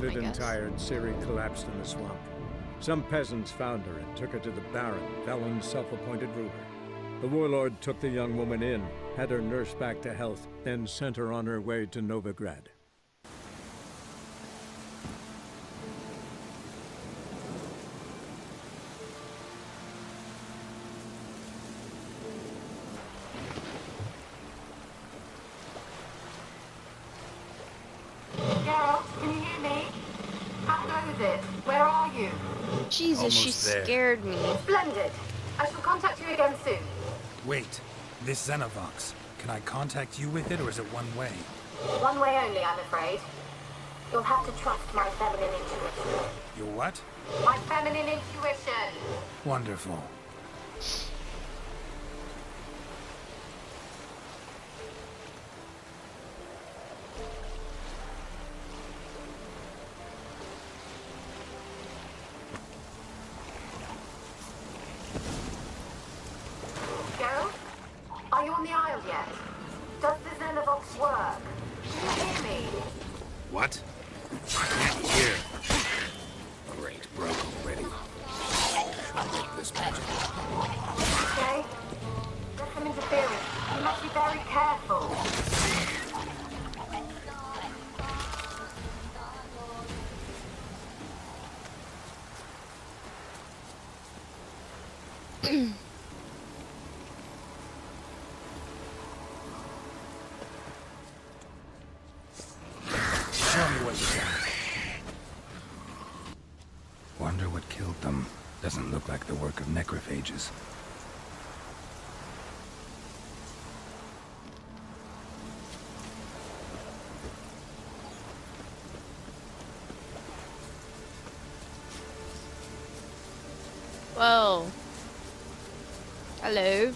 Wounded and tired, Ciri collapsed in the swamp. Some peasants found her and took her to the Baron, Velen's self-appointed ruler. The warlord took the young woman in, had her nursed back to health, then sent her on her way to Novigrad. Jesus, she scared me. Splendid. I shall contact you again soon. Wait, this Xenovox. Can I contact you with it, or is it one way? One way only, I'm afraid. You'll have to trust my feminine intuition. Your what? My feminine intuition. Wonderful. Are you on the Isle yet? Does the Xenovox work? Can you hear me? What? I can't hear. Great, broke already. Should make this magic. Okay. There's some interference. You must be very careful. Wonder what killed them. Doesn't look like the work of necrophages. Whoa. Hello.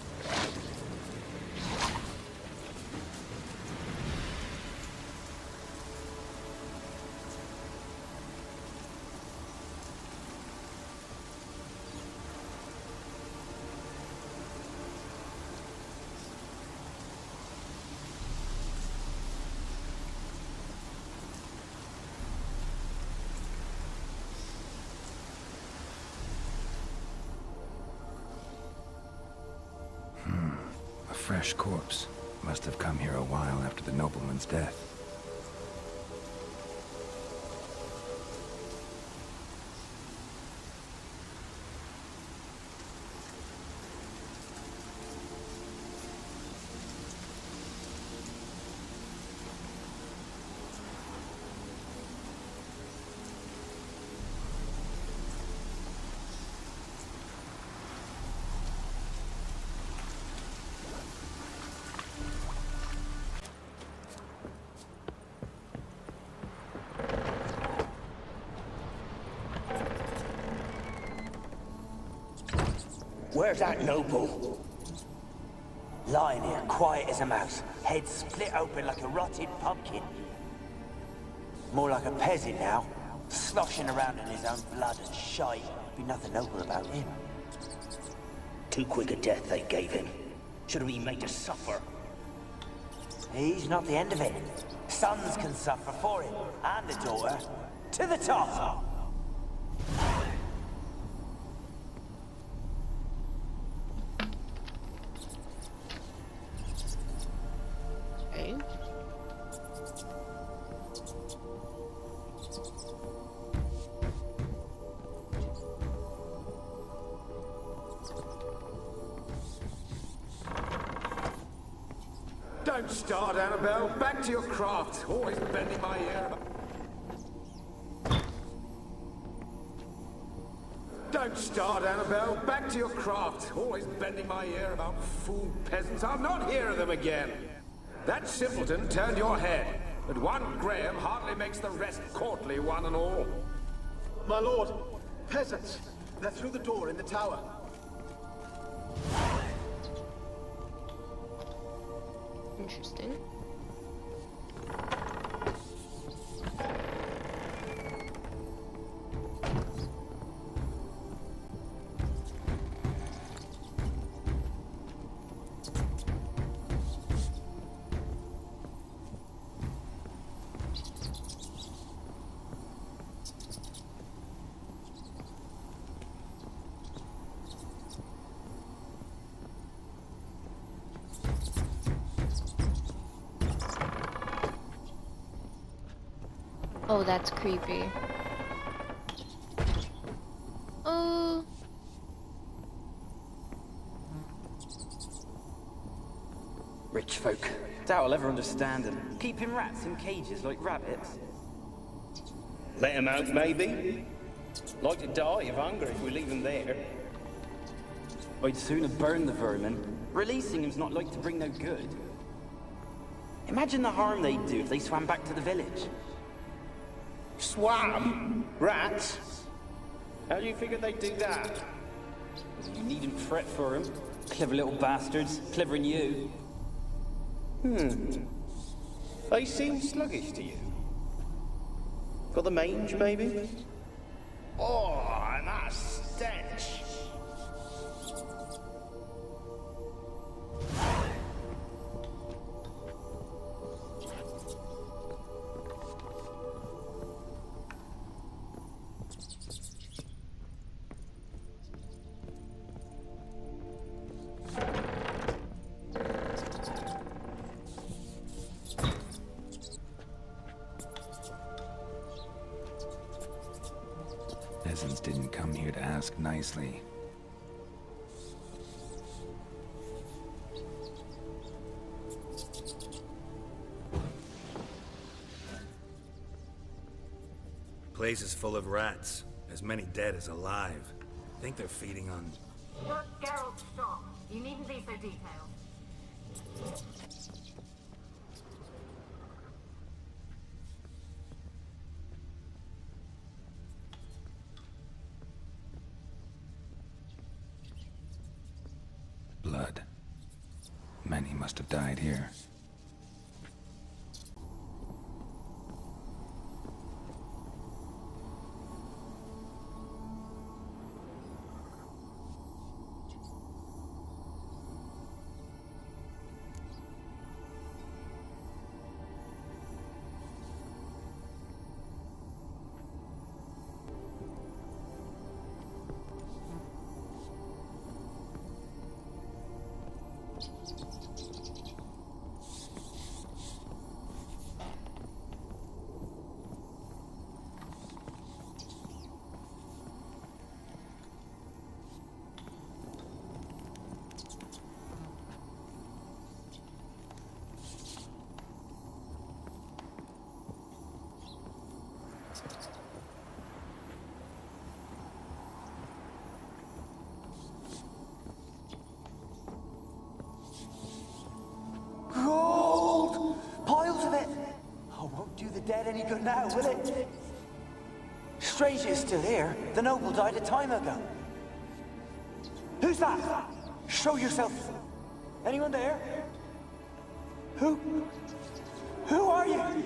Fresh corpse. Must have come here a while after the nobleman's death. Where's that noble? Lying here, quiet as a mouse, head split open like a rotted pumpkin. More like a peasant now, sloshing around in his own blood and shite. Be nothing noble about him. Too quick a death they gave him. Should have been made to suffer. He's not the end of it. Sons can suffer for him, and the daughter. To the top! Don't start, Annabelle. Back to your craft. Always bending my ear. Don't start, Annabelle. Back to your craft. Always bending my ear about fool peasants. I'll not hear of them again. That simpleton turned your head, but one Graham hardly makes the rest courtly, one and all. My lord, peasants. They're through the door in the tower. Interesting. Oh, that's creepy. Oh. Rich folk. Doubt I'll ever understand them. Keeping rats in cages like rabbits. Let them out, maybe? Like to die of hunger if we leave them there. I'd sooner burn the vermin. Releasing them's not like to bring no good. Imagine the harm they'd do if they swam back to the village. Swam? Rats? How do you figure they'd do that? You needn't fret for them. Clever little bastards. Clever than you. They seem sluggish to you. Got the mange, maybe? Oh, and that stench! Peasants didn't come here to ask nicely. Place is full of rats. As many dead as alive. Think they're feeding on... You're at Geralt's shop. You needn't be so detailed. Blood. Many must have died here. Gold! Piles of it! Oh, won't do the dead any good now, will it? Strange it's still here. The noble died a time ago. Who's that? Show yourself. Anyone there? Who? Who are you?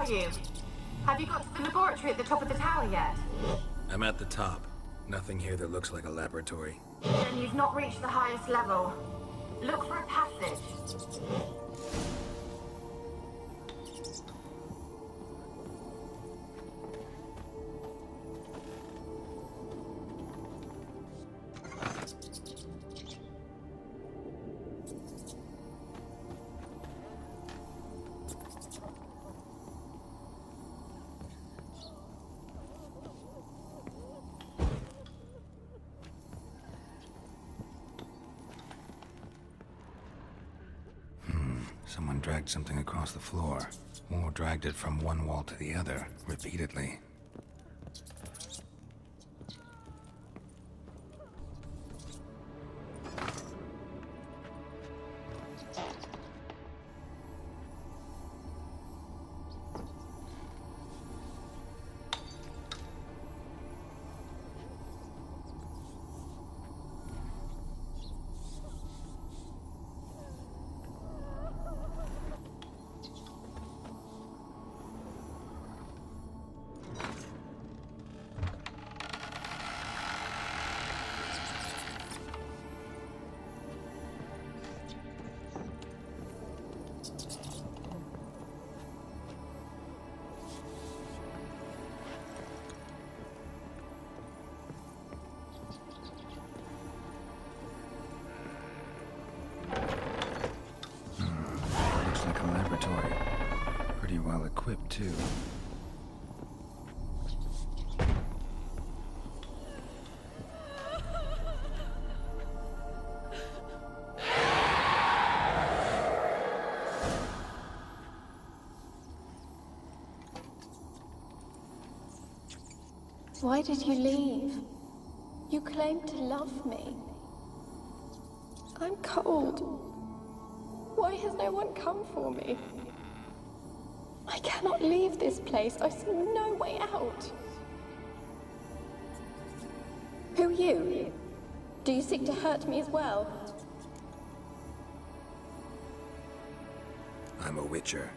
You? Have you got to the laboratory at the top of the tower yet? I'm at the top. Nothing here that looks like a laboratory. Then you've not reached the highest level. Look for a passage. Someone dragged something across the floor, or dragged it from one wall to the other, repeatedly. Pretty well equipped, too. Why did you leave? You claimed to love me. I'm cold. Why has no one come for me? I cannot leave this place. I see no way out. Who are you? Do you seek to hurt me as well? I'm a witcher.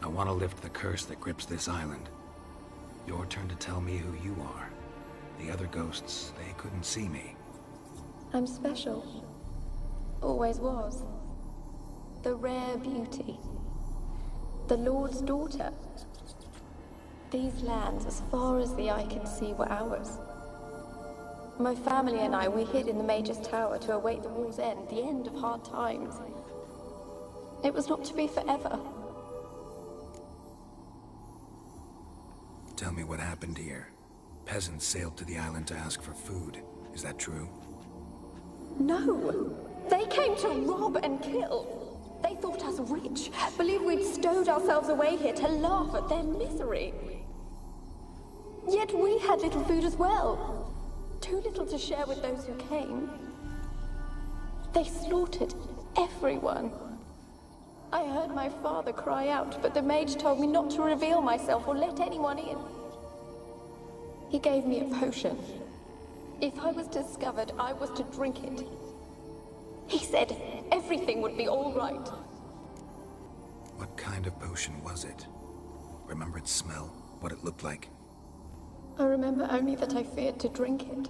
I want to lift the curse that grips this island. Your turn to tell me who you are. The other ghosts, they couldn't see me. I'm special. Always was. The rare beauty. The Lord's daughter. These lands, as far as the eye can see, were ours. My family and I, we hid in the Mage's Tower to await the war's end, the end of hard times. It was not to be forever. Tell me what happened here. Peasants sailed to the island to ask for food. Is that true? No! They came to rob and kill. They thought us rich, believed we'd stowed ourselves away here to laugh at their misery. Yet we had little food as well. Too little to share with those who came. They slaughtered everyone. I heard my father cry out, but the mage told me not to reveal myself or let anyone in. He gave me a potion. If I was discovered, I was to drink it. He said everything would be all right. What kind of potion was it? Remember its smell? What it looked like? I remember only that I feared to drink it.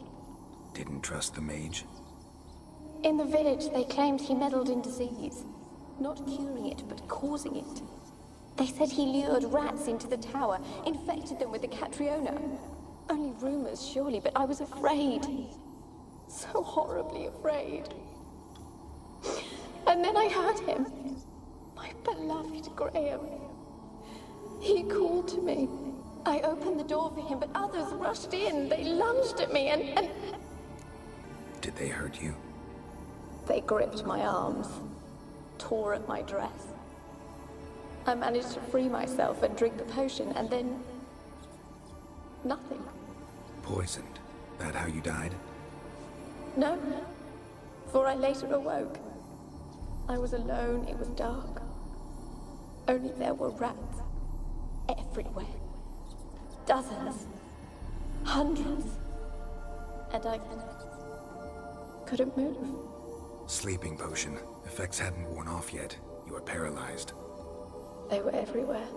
Didn't trust the mage? In the village, they claimed he meddled in disease. Not curing it, but causing it. They said he lured rats into the tower, infected them with the Catriona. Only rumors, surely, but I was afraid. So horribly afraid. And then I heard him. My beloved Graham. He called to me. I opened the door for him, but others rushed in. They lunged at me and... Did they hurt you? They gripped my arms, tore at my dress. I managed to free myself and drink the potion, and then... nothing. Poisoned? That how you died? No, for I later awoke. I was alone, it was dark. Only there were rats. Everywhere. Dozens. Hundreds. And I couldn't move. Sleeping potion. Effects hadn't worn off yet. You were paralyzed. They were everywhere.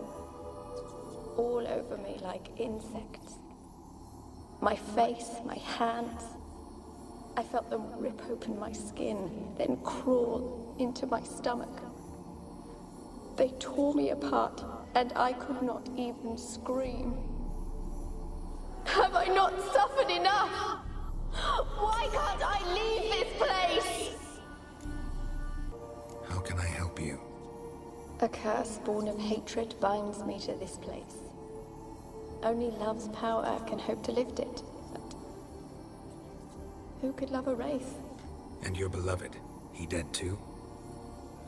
All over me like insects. My face, my hands. I felt them rip open my skin, then crawl into my stomach. They tore me apart, and I could not even scream. Have I not suffered enough? Why can't I leave this place? How can I help you? A curse born of hatred binds me to this place. Only love's power can hope to lift it. But who could love a wraith? And your beloved, he dead too?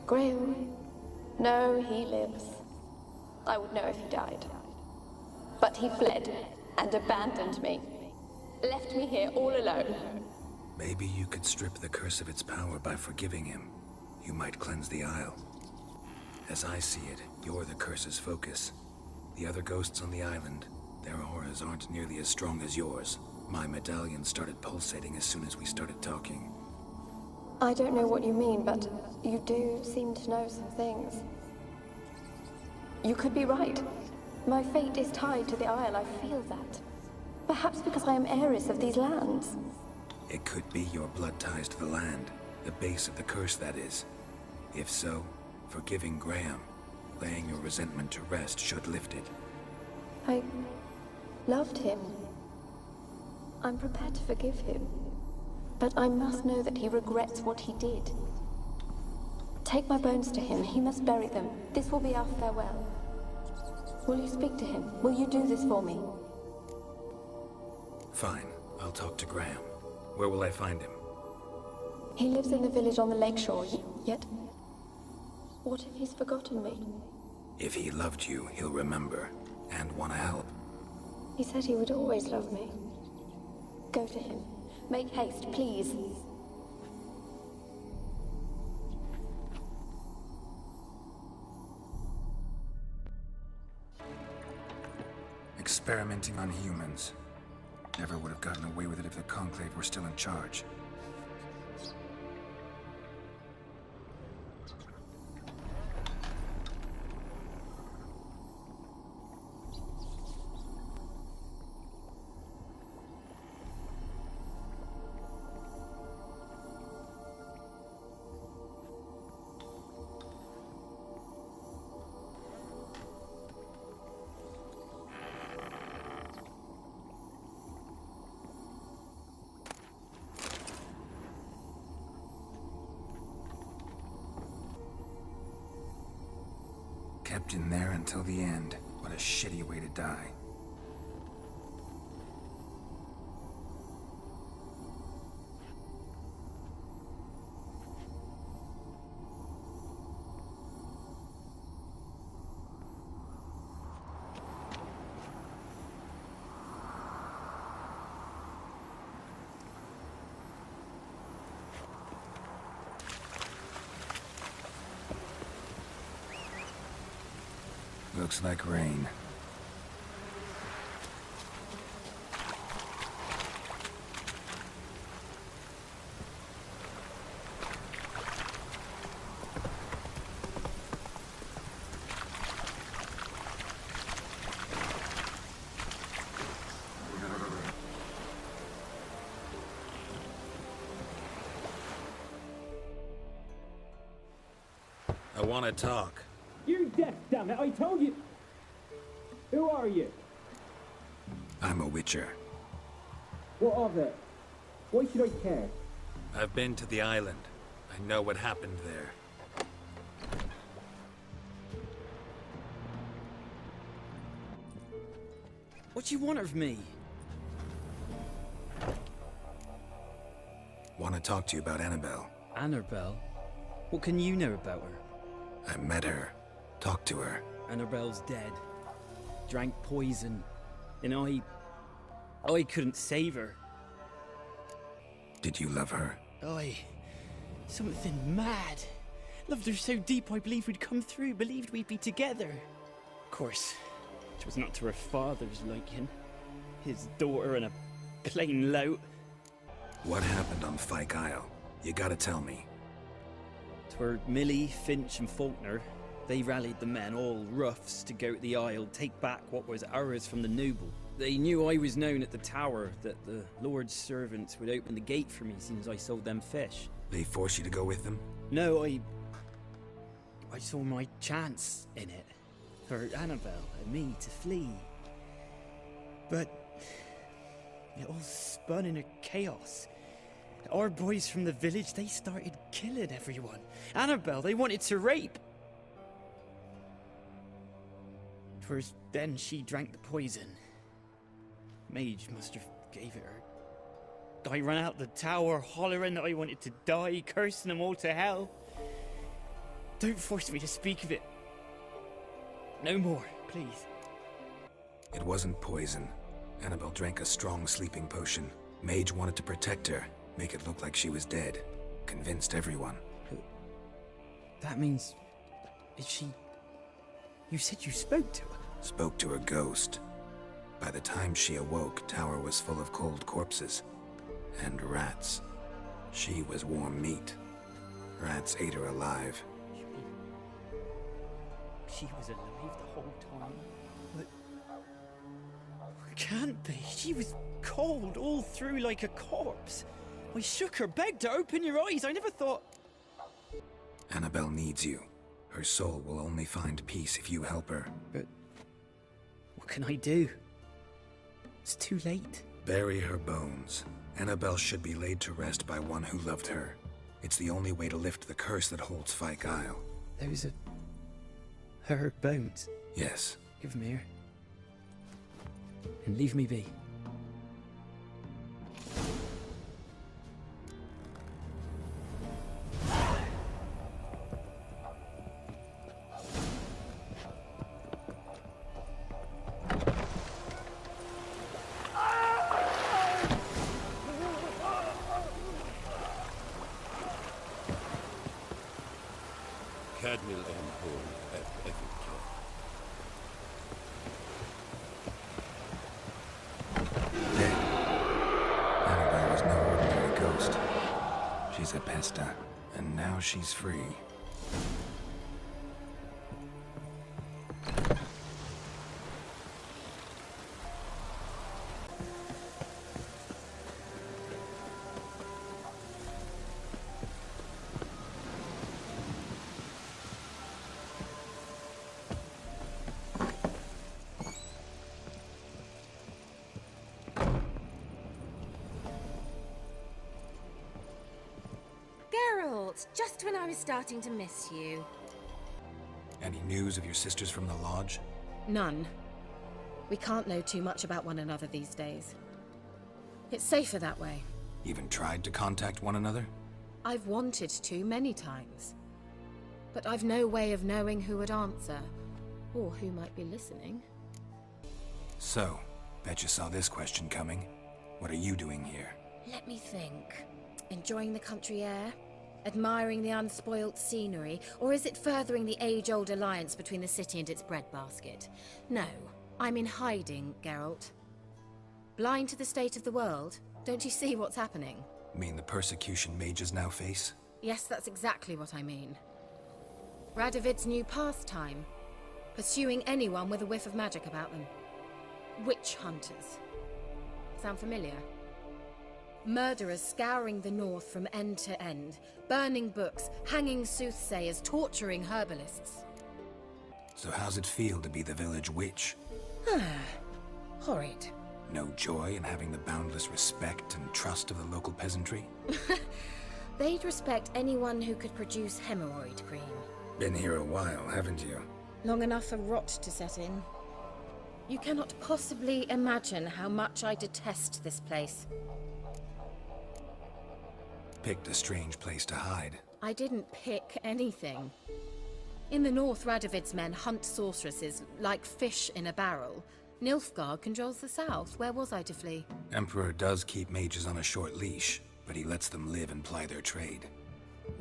Graham? No, he lives. I would know if he died. But he fled and abandoned me. Left me here all alone. Maybe you could strip the curse of its power by forgiving him. You might cleanse the Isle. As I see it, you're the curse's focus. The other ghosts on the island, their auras aren't nearly as strong as yours. My medallion started pulsating as soon as we started talking. I don't know what you mean, but you do seem to know some things. You could be right. My fate is tied to the Isle, I feel that. Perhaps because I am heiress of these lands. It could be your blood ties to the land. The base of the curse, that is. If so, forgiving Graham, laying your resentment to rest should lift it. I loved him. I'm prepared to forgive him. But I must know that he regrets what he did. Take my bones to him. He must bury them. This will be our farewell. Will you speak to him? Will you do this for me? Fine. I'll talk to Graham. Where will I find him? He lives in the village on the lakeshore, yet... What if he's forgotten me? If he loved you, he'll remember, and want to help. He said he would always love me. Go to him. Make haste, please. Experimenting on humans. Never would have gotten away with it if the Conclave were still in charge. Kept in there until the end. What a shitty way to die. Looks like rain. I want to talk. You're deaf, damn it! I told you! Who are you? I'm a witcher. What of it? Why should I care? I've been to the island. I know what happened there. What do you want of me? Want to talk to you about Annabelle. Annabelle? What can you know about her? I met her. Talked to her. Annabelle's dead. Drank poison. And I couldn't save her. Did you love her? Something mad. Loved her so deep I believed we'd come through, believed we'd be together. Of course, it was not to her father's liking. His daughter and a plain lout. What happened on Fyke Isle? You gotta tell me. 'Twere Millie, Finch and Faulkner. They rallied the men, all roughs, to go to the Isle, take back what was ours from the noble. They knew I was known at the tower, that the Lord's servants would open the gate for me soon as I sold them fish. They forced you to go with them? No, I saw my chance in it. For Annabelle and me to flee. But it all spun in a chaos. Our boys from the village, they started killing everyone. Annabelle, they wanted to rape. 'Twas then she drank the poison. Mage must have gave it her. I ran out the tower, hollering that I wanted to die, cursing them all to hell. Don't force me to speak of it. No more, please. It wasn't poison. Annabelle drank a strong sleeping potion. Mage wanted to protect her, make it look like she was dead. Convinced everyone. But that means... Is she... You said you spoke to her? Spoke to a ghost. By the time she awoke, tower was full of cold corpses. And rats. She was warm meat. Rats ate her alive. She was alive the whole time? But... Can't be. She was cold all through like a corpse. I shook her, begged her, open your eyes. I never thought... Annabelle needs you. Her soul will only find peace if you help her. But... What can I do? It's too late. Bury her bones. Annabelle should be laid to rest by one who loved her. It's the only way to lift the curse that holds Fyke Isle. Those are... her bones? Yes. Give me here. And leave me be. Cadmiel and Horn at Effington. Dead. Annabelle was no ordinary ghost. She's a pesta, and now she's free. Just when I was starting to miss you. Any news of your sisters from the lodge? None. We can't know too much about one another these days. It's safer that way. Even tried to contact one another? I've wanted to many times. But I've no way of knowing who would answer, or who might be listening. So, bet you saw this question coming. What are you doing here? Let me think. Enjoying the country air? Admiring the unspoilt scenery? Or is it furthering the age-old alliance between the city and its breadbasket? No, I'm in hiding, Geralt. Blind to the state of the world? Don't you see what's happening? Mean the persecution mages now face? Yes, that's exactly what I mean. Radovid's new pastime. Pursuing anyone with a whiff of magic about them. Witch hunters. Sound familiar? Murderers scouring the north from end to end, burning books, hanging soothsayers, torturing herbalists. So how's it feel to be the village witch? Horrid. No joy in having the boundless respect and trust of the local peasantry? They'd respect anyone who could produce hemorrhoid cream. Been here a while, haven't you? Long enough for rot to set in. You cannot possibly imagine how much I detest this place. Picked a strange place to hide. I didn't pick anything. In the north, Radovid's men hunt sorceresses like fish in a barrel. Nilfgaard controls the south. Where was I to flee? Emperor does keep mages on a short leash, but he lets them live and ply their trade.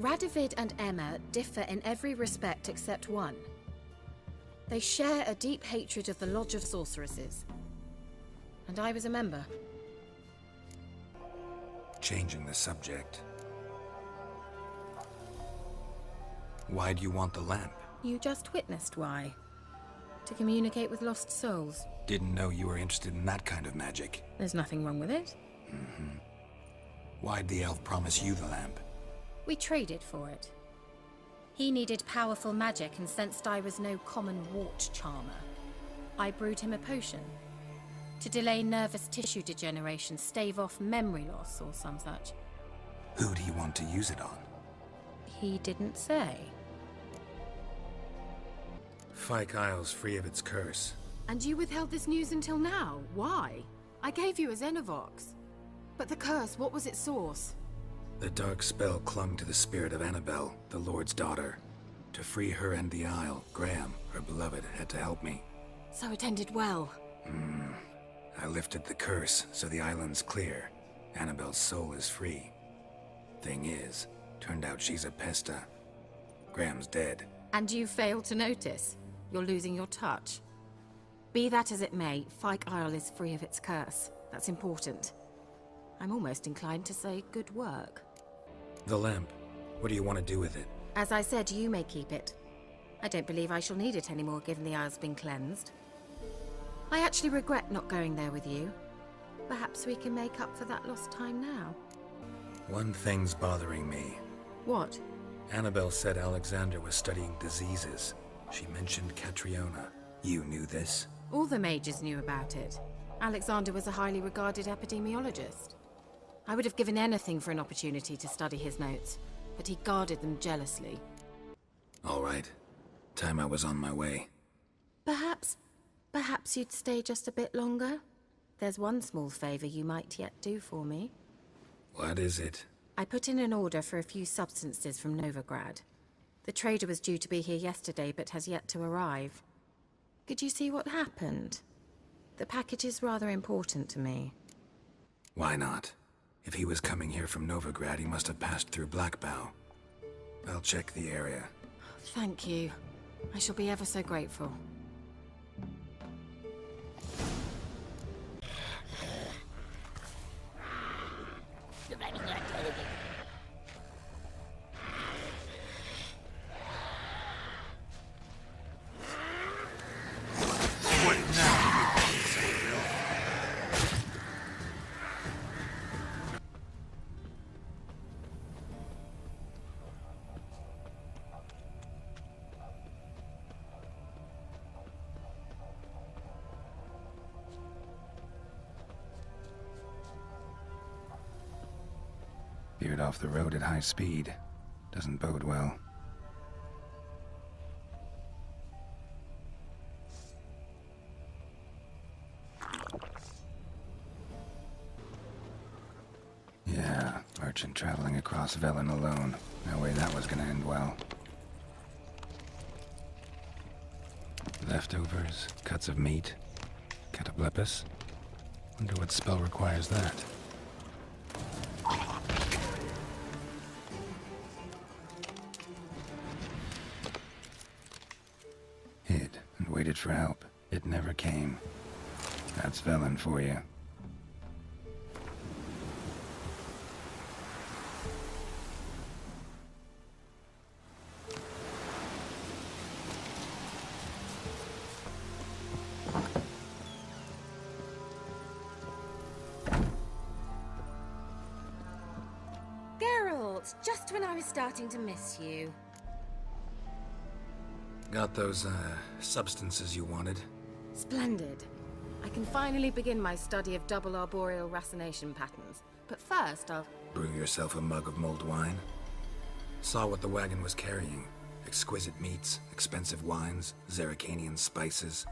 Radovid and Emma differ in every respect except one. They share a deep hatred of the Lodge of Sorceresses. And I was a member. Changing the subject. Why do you want the lamp? You just witnessed why. To communicate with lost souls. Didn't know you were interested in that kind of magic. There's nothing wrong with it. Mm-hmm. Why'd the elf promise you the lamp? We traded for it. He needed powerful magic and sensed I was no common wart charmer. I brewed him a potion. To delay nervous tissue degeneration, stave off memory loss or some such. Who'd he want to use it on? He didn't say. Fyke Isle's free of its curse. And you withheld this news until now? Why? I gave you a Xenovox. But the curse, what was its source? The dark spell clung to the spirit of Annabelle, the Lord's daughter. To free her and the Isle, Graham, her beloved, had to help me. So it ended well. I lifted the curse, so the island's clear. Annabelle's soul is free. Thing is, turned out she's a pesta. Graham's dead. And you failed to notice? You're losing your touch. Be that as it may, Fyke Isle is free of its curse. That's important. I'm almost inclined to say good work. The lamp. What do you want to do with it? As I said, you may keep it. I don't believe I shall need it anymore, given the Isle's been cleansed. I actually regret not going there with you. Perhaps we can make up for that lost time now. One thing's bothering me. What? Annabelle said Alexander was studying diseases. She mentioned Catriona. You knew this? All the mages knew about it. Alexander was a highly regarded epidemiologist. I would have given anything for an opportunity to study his notes, but he guarded them jealously. All right. Time I was on my way. Perhaps Perhaps you'd stay just a bit longer? There's one small favor you might yet do for me. What is it? I put in an order for a few substances from Novigrad. The trader was due to be here yesterday, but has yet to arrive. Could you see what happened? The package is rather important to me. Why not? If he was coming here from Novigrad, he must have passed through Blackbow. I'll check the area. Thank you. I shall be ever so grateful. Veered off the road at high speed. Doesn't bode well. Yeah, merchant traveling across Velen alone. No way that was gonna end well. Leftovers, cuts of meat, cataplepis. Wonder what spell requires that. Hid and waited for help. It never came. That's Velen for you. Geralt, just when I was starting to miss you. Got those, substances you wanted? Splendid. I can finally begin my study of double arboreal racination patterns. But first, I'll... Brew yourself a mug of mulled wine? Saw what the wagon was carrying. Exquisite meats, expensive wines, Zerrikanian spices.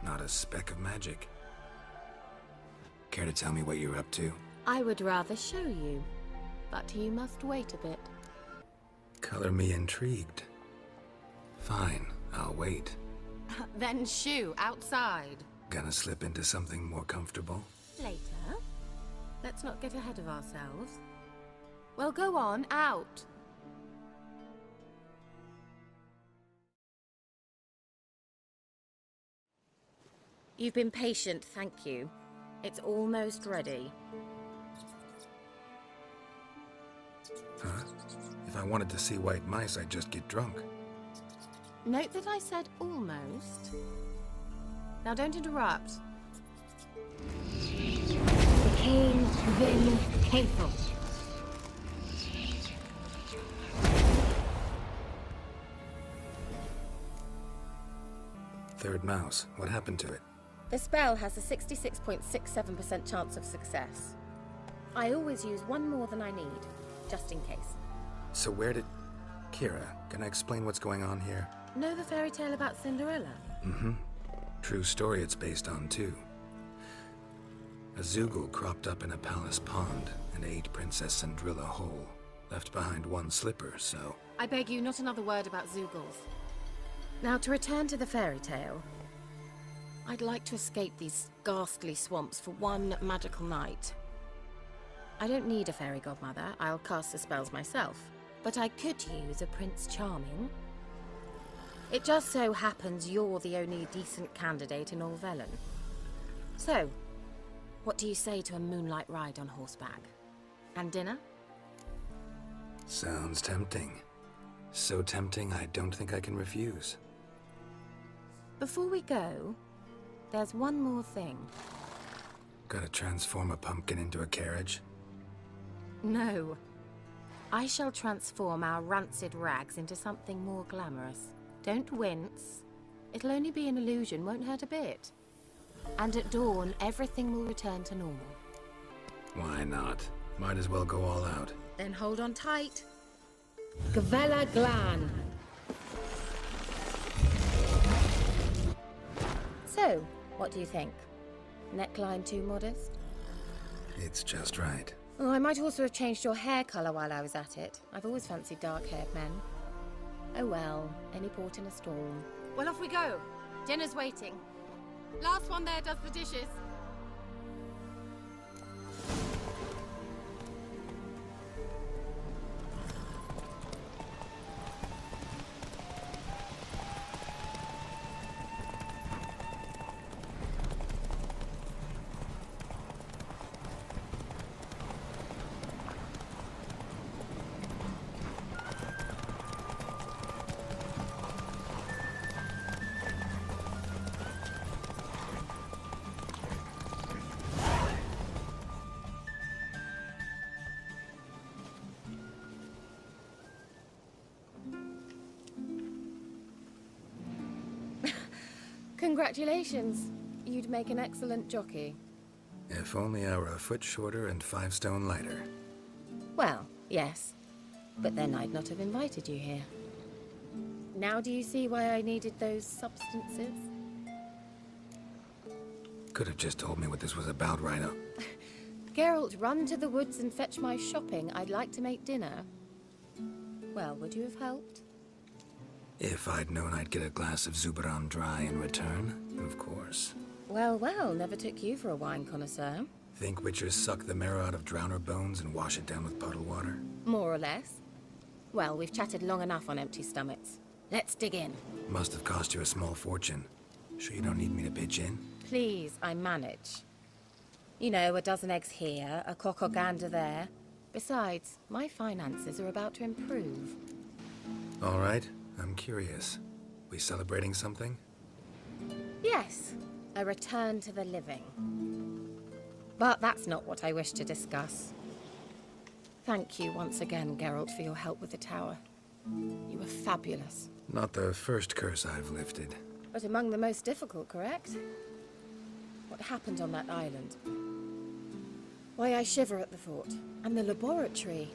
Not a speck of magic. Care to tell me what you're up to? I would rather show you. But you must wait a bit. Color me intrigued. Fine, I'll wait. Then shoo, outside. Gonna slip into something more comfortable? Later. Let's not get ahead of ourselves. Well, go on, out. You've been patient, thank you. It's almost ready. Huh? If I wanted to see white mice, I'd just get drunk. Note that I said almost. Now don't interrupt. Kane Vin Kefel. Third mouse. What happened to it? The spell has a 66.67% chance of success. I always use one more than I need, just in case. So where did... Keira, can I explain what's going on here? Know the fairy tale about Cinderella? Mm-hmm. True story it's based on, too. A Zoogle cropped up in a palace pond and ate Princess Cinderella whole. Left behind one slipper, so... I beg you, not another word about Zoogles. Now, to return to the fairy tale. I'd like to escape these ghastly swamps for one magical night. I don't need a fairy godmother, I'll cast the spells myself. But I could use a Prince Charming. It just so happens you're the only decent candidate in all Velen. So, what do you say to a moonlight ride on horseback? And dinner? Sounds tempting. So tempting, I don't think I can refuse. Before we go, there's one more thing. Gotta transform a pumpkin into a carriage? No. I shall transform our rancid rags into something more glamorous. Don't wince. It'll only be an illusion, won't hurt a bit. And at dawn, everything will return to normal. Why not? Might as well go all out. Then hold on tight. Gavella Glan. So, So, what do you think? Neckline too modest? It's just right. Oh, I might also have changed your hair colour while I was at it. I've always fancied dark-haired men. Oh well, any port in a storm. Well, off we go. Dinner's waiting. Last one there does the dishes. Congratulations. You'd make an excellent jockey. If only I were a foot shorter and 5 stone lighter. Well, yes. But then I'd not have invited you here. Now do you see why I needed those substances? Could have just told me what this was about right up. Geralt, run to the woods and fetch my shopping. I'd like to make dinner. Well, would you have helped? If I'd known I'd get a glass of Zubaram dry in return, of course. Well, well, never took you for a wine connoisseur. Think witchers suck the marrow out of drowner bones and wash it down with puddle water? More or less. Well, we've chatted long enough on empty stomachs. Let's dig in. Must have cost you a small fortune. Sure you don't need me to pitch in? Please, I manage. You know, a dozen eggs here, a cock or gander there. Besides, my finances are about to improve. All right, I'm curious. We celebrating something? Yes, a return to the living. But that's not what I wish to discuss. Thank you once again, Geralt, for your help with the tower. You were fabulous. Not the first curse I've lifted. But among the most difficult, correct? What happened on that island? Why, I shiver at the thought. And the laboratory.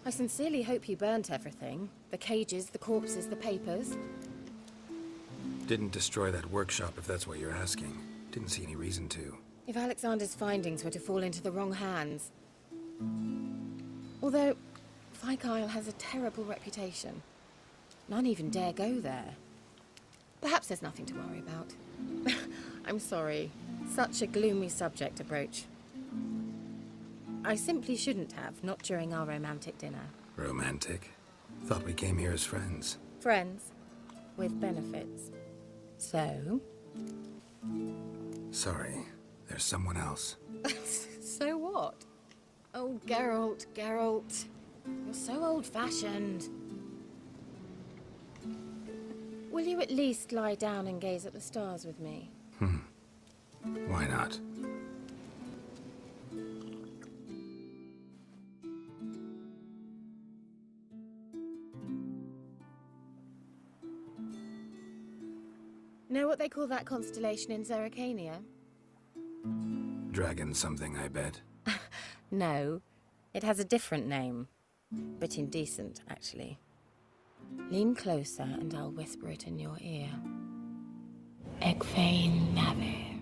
I sincerely hope you burnt everything. The cages, the corpses, the papers. Didn't destroy that workshop, if that's what you're asking. Didn't see any reason to. If Alexander's findings were to fall into the wrong hands. Although, Fyke Isle has a terrible reputation. None even dare go there. Perhaps there's nothing to worry about. I'm sorry. Such a gloomy subject to broach. I simply shouldn't have, not during our romantic dinner. Romantic? Thought we came here as friends. Friends. With benefits. So? Sorry. There's someone else. So what? Oh, Geralt, Geralt. You're so old-fashioned. Will you at least lie down and gaze at the stars with me? Why not? Know what they call that constellation in Zerrikania? Dragon something, I bet. No. It has a different name. But indecent, actually. Lean closer and I'll whisper it in your ear. Egfain Nave.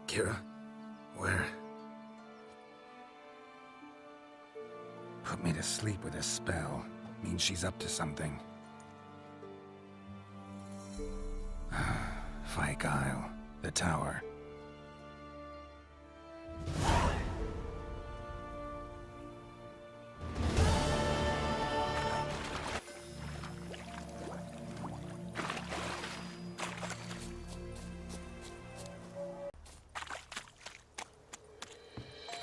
Keira? Where? Put me to sleep with a spell. Means she's up to something. Fyke Isle. The tower.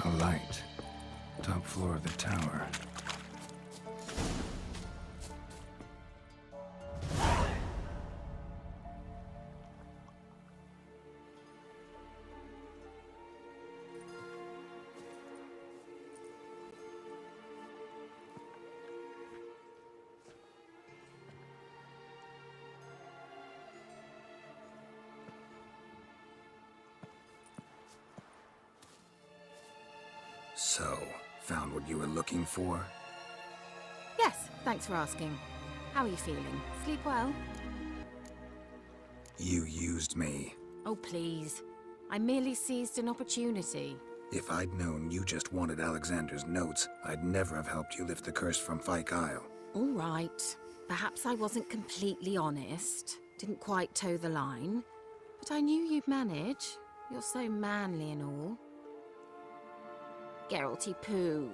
A light. Top floor of the tower. So, found what you were looking for? Yes, thanks for asking. How are you feeling? Sleep well? You used me. Oh, please. I merely seized an opportunity. If I'd known you just wanted Alexander's notes, I'd never have helped you lift the curse from Fyke Isle. All right. Perhaps I wasn't completely honest. Didn't quite toe the line. But I knew you'd manage. You're so manly and all. Geralty poo.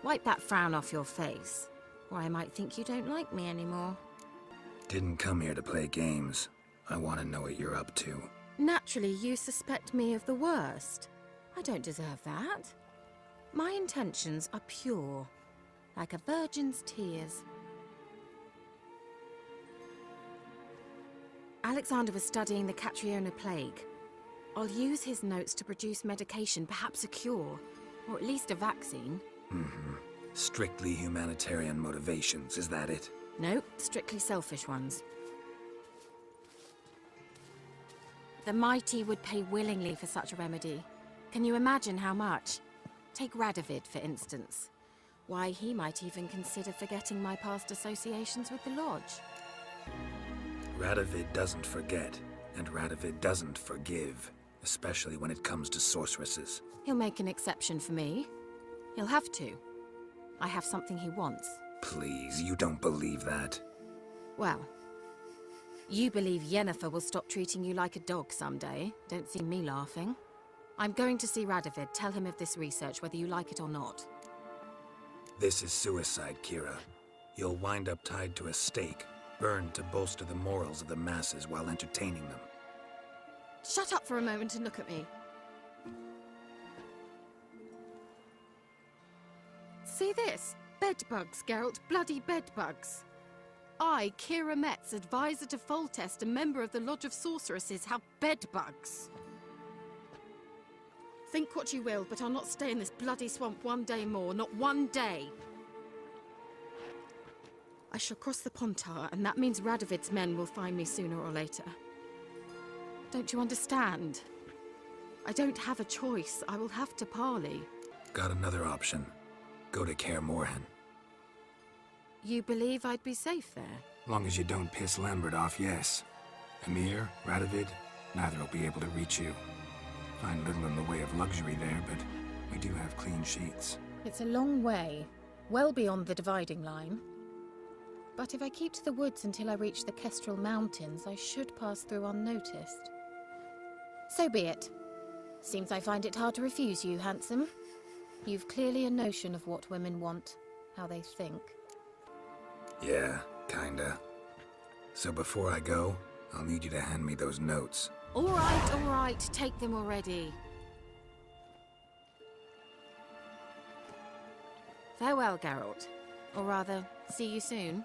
Wipe that frown off your face, or I might think you don't like me anymore. Didn't come here to play games. I want to know what you're up to. Naturally, you suspect me of the worst. I don't deserve that. My intentions are pure, like a virgin's tears. Alexander was studying the Catriona plague. I'll use his notes to produce medication, perhaps a cure, or at least a vaccine. Strictly humanitarian motivations, is that it? No, strictly selfish ones. The mighty would pay willingly for such a remedy. Can you imagine how much? Take Radovid, for instance. Why, he might even consider forgetting my past associations with the Lodge. Radovid doesn't forget, and Radovid doesn't forgive, especially when it comes to sorceresses. He'll make an exception for me. He'll have to. I have something he wants. Please, you don't believe that. Well, you believe Yennefer will stop treating you like a dog someday. Don't see me laughing. I'm going to see Radovid, tell him of this research, whether you like it or not. This is suicide, Keira. You'll wind up tied to a stake, burned to bolster the morals of the masses while entertaining them. Shut up for a moment and look at me. See this? Bedbugs, Geralt. Bloody bedbugs. I, Keira Metz, advisor to Foltest, a member of the Lodge of Sorceresses, have bedbugs. Think what you will, but I'll not stay in this bloody swamp one day more. Not one day. I shall cross the Pontar, and that means Radovid's men will find me sooner or later. Don't you understand? I don't have a choice. I will have to parley. Got another option. Go to Kaer Morhen. You believe I'd be safe there? Long as you don't piss Lambert off, yes. Emir, Radovid, neither will be able to reach you. Find little in the way of luxury there, but we do have clean sheets. It's a long way, well beyond the dividing line. But if I keep to the woods until I reach the Kestrel Mountains, I should pass through unnoticed. So be it. Seems I find it hard to refuse you, handsome. You've clearly a notion of what women want, how they think. Yeah, kinda. So before I go, I'll need you to hand me those notes. All right, take them already. Farewell, Geralt. Or rather, see you soon.